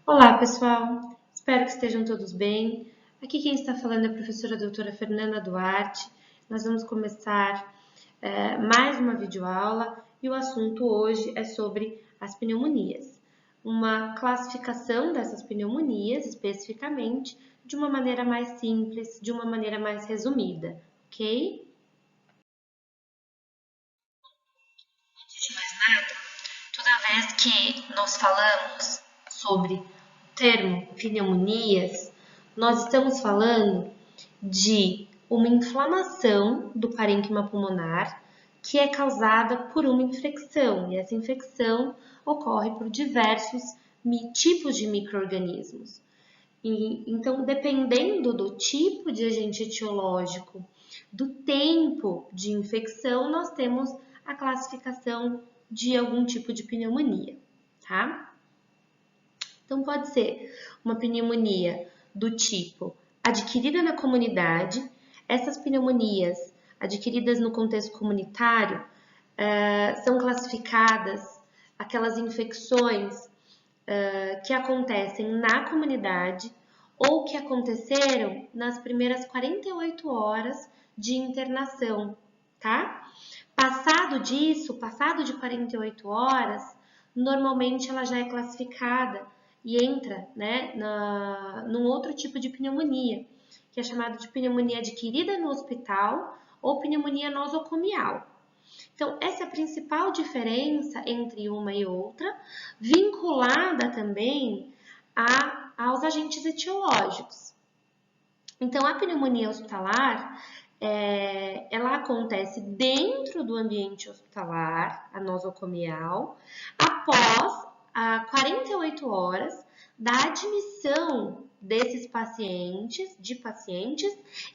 Olá, pessoal. Espero que estejam todos bem. Aqui quem está falando é a professora doutora Fernanda Duarte. Nós vamos começar mais uma videoaula e o assunto hoje é sobre as pneumonias. Uma classificação dessas pneumonias, especificamente, de uma maneira mais simples, de uma maneira mais resumida, ok? Antes de mais nada, toda vez que nós falamos sobre o termo pneumonias, nós estamos falando de uma inflamação do parênquima pulmonar que é causada por uma infecção, e essa infecção ocorre por diversos tipos de micro-organismos. Então, dependendo do tipo de agente etiológico, do tempo de infecção, nós temos a classificação de algum tipo de pneumonia, tá? Então, pode ser uma pneumonia do tipo adquirida na comunidade. Essas pneumonias adquiridas no contexto comunitário são classificadas aquelas infecções que acontecem na comunidade ou que aconteceram nas primeiras 48 horas de internação, tá? Passado disso, passado de 48 horas, normalmente ela já é classificada e entra, né, num outro tipo de pneumonia, que é chamado de pneumonia adquirida no hospital ou pneumonia nosocomial. Então, essa é a principal diferença entre uma e outra, vinculada também aos agentes etiológicos. Então, a pneumonia hospitalar, ela acontece dentro do ambiente hospitalar, a nosocomial, após 48 horas da admissão desses pacientes,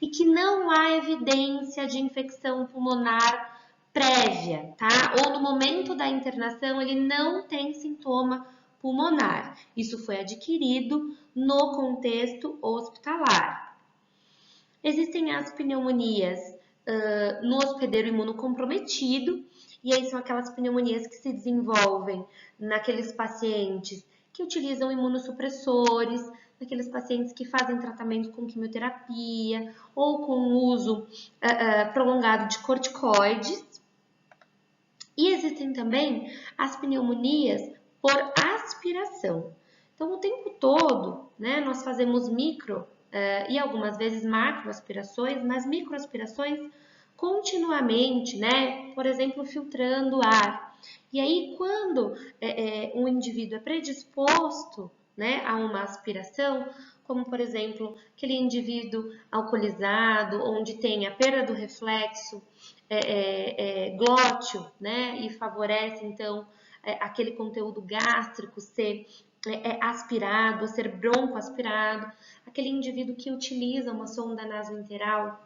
e que não há evidência de infecção pulmonar prévia, tá? Ou no momento da internação ele não tem sintoma pulmonar. Isso foi adquirido no contexto hospitalar. Existem as pneumonias no hospedeiro imunocomprometido, e aí são aquelas pneumonias que se desenvolvem naqueles pacientes que utilizam imunossupressores, naqueles pacientes que fazem tratamento com quimioterapia ou com o uso prolongado de corticoides. E existem também as pneumonias por aspiração. Então, o tempo todo, né, nós fazemos micro e algumas vezes macroaspirações, mas microaspirações continuamente, né, por exemplo, filtrando ar. E aí, quando um indivíduo é predisposto, né, a uma aspiração, como por exemplo, aquele indivíduo alcoolizado, onde tem a perda do reflexo glóteo, né, e favorece então aquele conteúdo gástrico ser aspirado, ser broncoaspirado, aquele indivíduo que utiliza uma sonda nasointeral.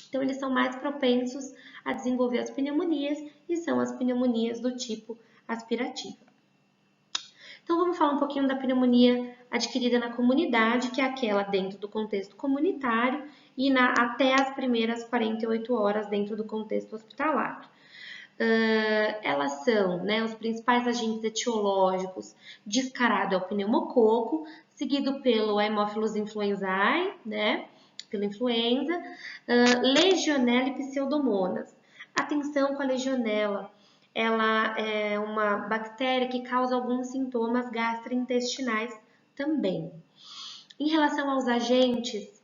Então, eles são mais propensos a desenvolver as pneumonias e são as pneumonias do tipo aspirativa. Então, vamos falar um pouquinho da pneumonia adquirida na comunidade, que é aquela dentro do contexto comunitário e até as primeiras 48 horas dentro do contexto hospitalar. Elas são, né, os principais agentes etiológicos, descarado é o pneumococo, seguido pelo Haemophilus influenzae, né, pela influenza, Legionella e Pseudomonas. Atenção com a Legionella, ela é uma bactéria que causa alguns sintomas gastrointestinais também. Em relação aos agentes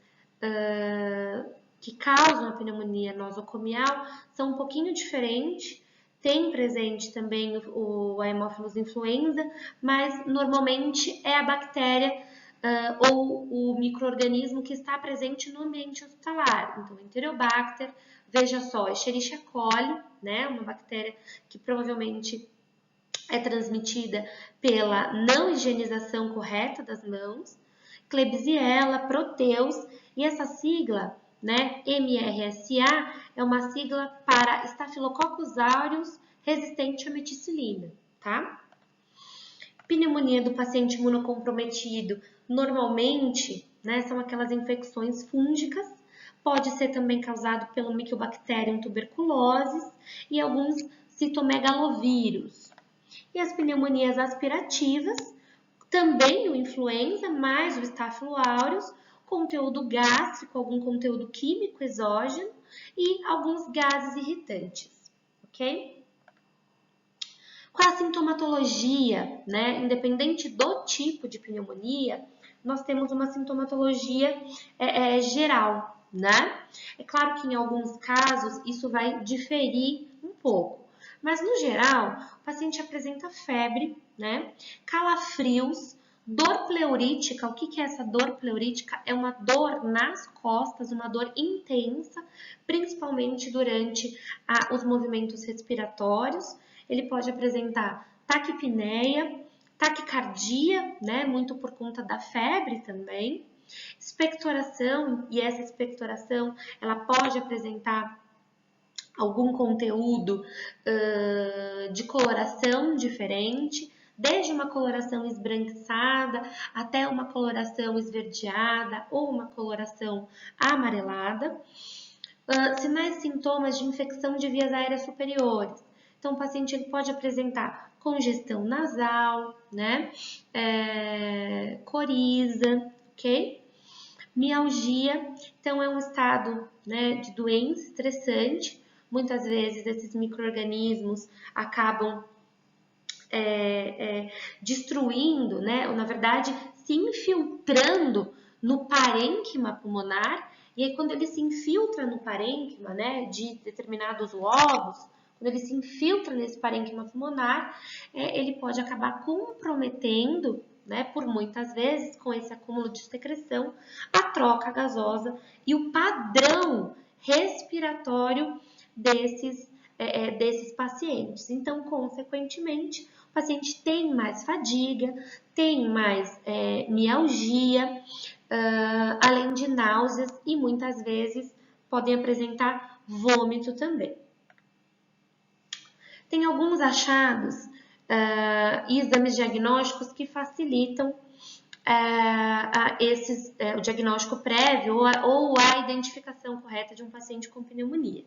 que causam a pneumonia nosocomial, são um pouquinho diferentes. Tem presente também o Haemophilus influenza, mas normalmente é a bactéria ou o micro-organismo que está presente no ambiente hospitalar. Então, Enterobacter, veja só, Escherichia coli, né, uma bactéria que provavelmente é transmitida pela não higienização correta das mãos, Klebsiella, Proteus, e essa sigla, né, MRSA, é uma sigla para Staphylococcus aureus resistente à meticilina, tá? Pneumonia do paciente imunocomprometido, normalmente, né, são aquelas infecções fúngicas, pode ser também causado pelo Mycobacterium tuberculosis e alguns citomegalovírus. E as pneumonias aspirativas Também o influenza, mais o Staphylo aureus, conteúdo gástrico, algum conteúdo químico exógeno e alguns gases irritantes, ok? Qual a sintomatologia, né? Independente do tipo de pneumonia, nós temos uma sintomatologia geral, né? É claro que em alguns casos isso vai diferir um pouco, mas no geral o paciente apresenta febre, né? Calafrios, dor pleurítica. O que é essa dor pleurítica? É uma dor nas costas, uma dor intensa, principalmente durante os movimentos respiratórios. Ele pode apresentar taquipneia, taquicardia, né, muito por conta da febre também, expectoração, e essa expectoração ela pode apresentar algum conteúdo de coloração diferente, desde uma coloração esbranquiçada até uma coloração esverdeada ou uma coloração amarelada. Sinais e sintomas de infecção de vias aéreas superiores. Então, o paciente ele pode apresentar congestão nasal, né? Coriza, ok? Mialgia, então é um estado, né, de doença estressante. Muitas vezes esses micro-organismos acabam destruindo, né, ou na verdade se infiltrando no parênquima pulmonar. E aí, quando ele se infiltra no parênquima, né, de determinados lobos, quando ele se infiltra nesse parênquima pulmonar, ele pode acabar comprometendo, né, por muitas vezes, com esse acúmulo de secreção, a troca gasosa e o padrão respiratório desses pacientes. Então, consequentemente, o paciente tem mais fadiga, tem mais mialgia, além de náuseas e muitas vezes podem apresentar vômito também. Tem alguns achados e exames diagnósticos que facilitam o diagnóstico prévio ou a identificação correta de um paciente com pneumonia.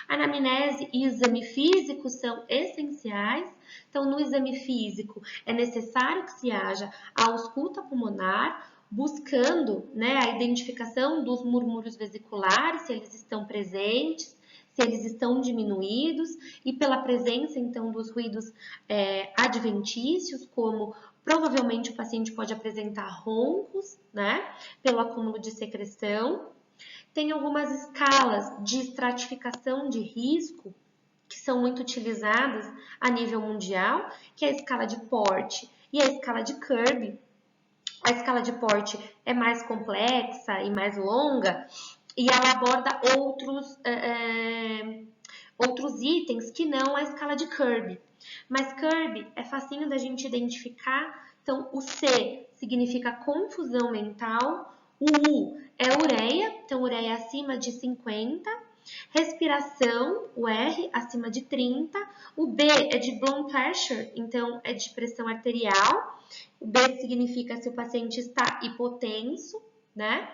Anamnese e exame físico são essenciais. Então, no exame físico, é necessário que se haja a ausculta pulmonar, buscando, né, a identificação dos murmúrios vesiculares, se eles estão presentes, se eles estão diminuídos, e pela presença, então, dos ruídos adventícios, como provavelmente o paciente pode apresentar roncos, né, pelo acúmulo de secreção. Tem algumas escalas de estratificação de risco que são muito utilizadas a nível mundial, que é a escala de Porte e a escala de Kirby. A escala de Porte é mais complexa e mais longa e ela aborda outros itens que não a escala de Kirby. Mas Kirby é facinho da gente identificar. Então, o C significa confusão mental, o U é ureia, então ureia acima de 50, respiração, o R acima de 30, o B é de blood pressure, então é de pressão arterial, o B significa se o paciente está hipotenso, né?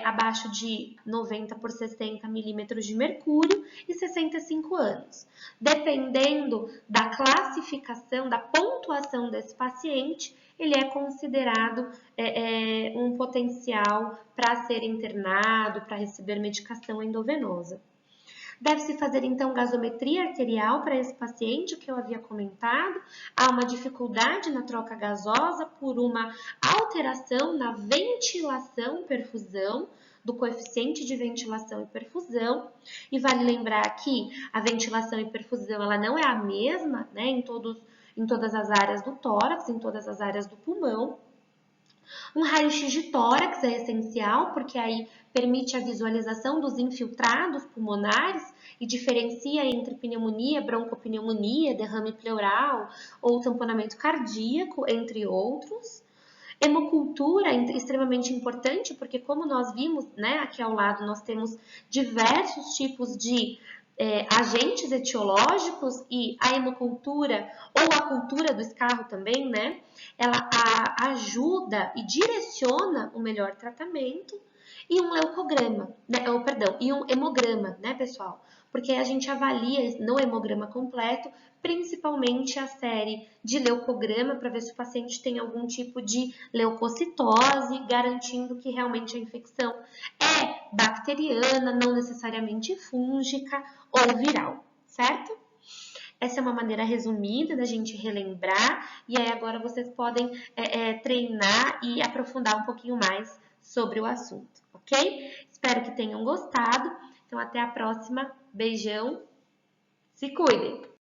Abaixo de 90 por 60 milímetros de mercúrio e 65 anos. Dependendo da classificação, da pontuação desse paciente, ele é considerado um potencial para ser internado, para receber medicação endovenosa. Deve-se fazer, então, gasometria arterial para esse paciente, o que eu havia comentado. Há uma dificuldade na troca gasosa por uma alteração na ventilação-perfusão, do coeficiente de ventilação e perfusão. E vale lembrar que a ventilação e perfusão ela não é a mesma, né, em todas as áreas do tórax, em todas as áreas do pulmão. Um raio-x de tórax é essencial, porque aí permite a visualização dos infiltrados pulmonares e diferencia entre pneumonia, broncopneumonia, derrame pleural ou tamponamento cardíaco, entre outros. Hemocultura é extremamente importante, porque como nós vimos, né, aqui ao lado nós temos diversos tipos de agentes etiológicos e a hemocultura ou a cultura do escarro também, né, ela ajuda e direciona o melhor tratamento. E um leucograma, né, e um hemograma, né, pessoal? Porque a gente avalia no hemograma completo principalmente a série de leucograma para ver se o paciente tem algum tipo de leucocitose, garantindo que realmente a infecção é bacteriana, não necessariamente fúngica ou viral, certo? Essa é uma maneira resumida da gente relembrar, e aí agora vocês podem treinar e aprofundar um pouquinho mais sobre o assunto, ok? Espero que tenham gostado. Então, até a próxima. Beijão. Se cuidem!